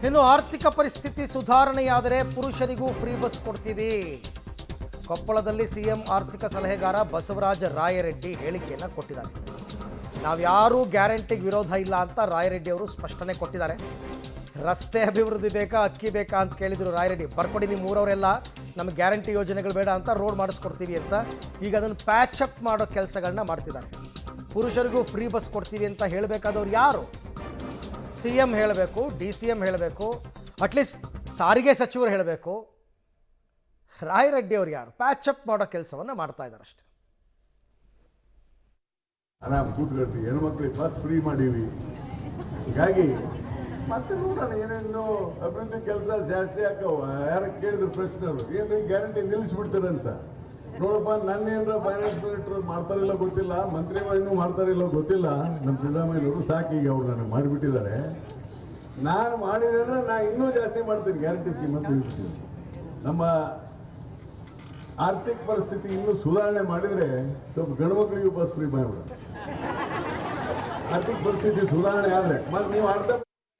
ಇನ್ನು ಆರ್ಥಿಕ ಪರಿಸ್ಥಿತಿ ಸುಧಾರಣೆಯಾದರೆ ಪುರುಷರಿಗೂ ಫ್ರೀ ಬಸ್ ಕೊಡ್ತೀವಿ. ಕೊಪ್ಪಳದಲ್ಲಿ ಸಿಎಂ ಆರ್ಥಿಕ ಸಲಹೆಗಾರ ಬಸವರಾಜ ರಾಯರೆಡ್ಡಿ ಹೇಳಿಕೆಯನ್ನು ಕೊಟ್ಟಿದ್ದಾರೆ. ನಾವ್ಯಾರೂ ಗ್ಯಾರಂಟಿಗೆ ವಿರೋಧ ಇಲ್ಲ ಅಂತ ರಾಯರೆಡ್ಡಿ ಅವರು ಸ್ಪಷ್ಟನೆ ಕೊಟ್ಟಿದ್ದಾರೆ. ರಸ್ತೆ ಅಭಿವೃದ್ಧಿ ಬೇಕಾ, ಅಕ್ಕಿ ಬೇಕಾ ಅಂತ ಕೇಳಿದ್ರು ರಾಯರೆಡ್ಡಿ. ಬರ್ಕೊಡಿ ನಿಮ್ಮ ಊರವರೆಲ್ಲ, ನಮಗೆ ಗ್ಯಾರಂಟಿ ಯೋಜನೆಗಳು ಬೇಡ ಅಂತ ರೋಡ್ ಮಾಡಿಸ್ಕೊಡ್ತೀವಿ ಅಂತ. ಈಗ ಅದನ್ನು ಪ್ಯಾಚ್ ಅಪ್ ಮಾಡೋ ಕೆಲಸಗಳನ್ನ ಮಾಡ್ತಿದ್ದಾರೆ. ಪುರುಷರಿಗೂ ಫ್ರೀ ಬಸ್ ಕೊಡ್ತೀವಿ ಅಂತ ಹೇಳಬೇಕಾದವ್ರು ಯಾರು? CM ಹೇಳಬೇಕು, DCM ಹೇಳಬೇಕು, ಅಟ್ಲೀಸ್ಟ್ ಸಾರಿಗೆ ಸಚಿವರು ಹೇಳಬೇಕು. ರಾಯರೆಡ್ಡಿ ಅವರು ಯಾರು? ಪ್ಯಾಚ್ ಅಪ್ ಮಾಡೋ ಕೆಲಸವನ್ನು ಮಾಡ್ತಾ ಇದ್ದಾರೆ ಅಷ್ಟೇ. ಆರಾಮ್ ಕೂತ್ಕೊಳ್ತಿ, ಹೆಣ್ಮಕ್ಳಿಗೆ ಬಸ್ ಫ್ರೀ ಮಾಡೀವಿ. ಹೀಗಾಗಿ ಮತ್ತೆ ನೋಡೋಣ ಏನೇನು ಅಭಿವೃದ್ಧಿ ಕೆಲಸ ಜಾಸ್ತಿ ಹಾಕವ. ಯಾರ ಕೇಳಿದ್ರು ಪ್ರಶ್ನೆಗಳು, ಏನು ಗ್ಯಾರಂಟಿ ನಿಲ್ಲಿಸ್ಬಿಡ್ತಾರಂತ. ನೋಡಪ್ಪ, ನನ್ನೇನ್ರ ಫೈನಾನ್ಸ್ ಮಿನಿಸ್ಟರ್ ಮಾಡ್ತಾರಿಲ್ಲ ಗೊತ್ತಿಲ್ಲ, ಮಂತ್ರಿಗಳು ಮಾಡ್ತಾರಿಲ್ಲ ಗೊತ್ತಿಲ್ಲ. ನಮ್ಮ ಸಿದ್ದರಾಮಯ್ಯವರು ಸಾಕು, ಈಗ ಅವ್ರು ನನಗೆ ಮಾಡಿಬಿಟ್ಟಿದ್ದಾರೆ. ನಾನು ಮಾಡಿದ್ರೆ ನಾನು ಇನ್ನೂ ಜಾಸ್ತಿ ಮಾಡ್ತೀನಿ ಗ್ಯಾರಂಟಿ ಸ್ಕೀಮ್ ಅಂತ ಹೇಳ್ತೀನಿ. ನಮ್ಮ ಆರ್ಥಿಕ ಪರಿಸ್ಥಿತಿ ಇನ್ನೂ ಸುಧಾರಣೆ ಮಾಡಿದರೆ ಸ್ವಲ್ಪ ಗಂಡು ಮಕ್ಕಳಿಗೂ ಬಸ್ ಫ್ರೀ ಮಾಡಿಬಿಡ. ಆರ್ಥಿಕ ಪರಿಸ್ಥಿತಿ ಸುಧಾರಣೆ ಆದರೆ ಮತ್ತೆ ನೀವು ಅರ್ಧ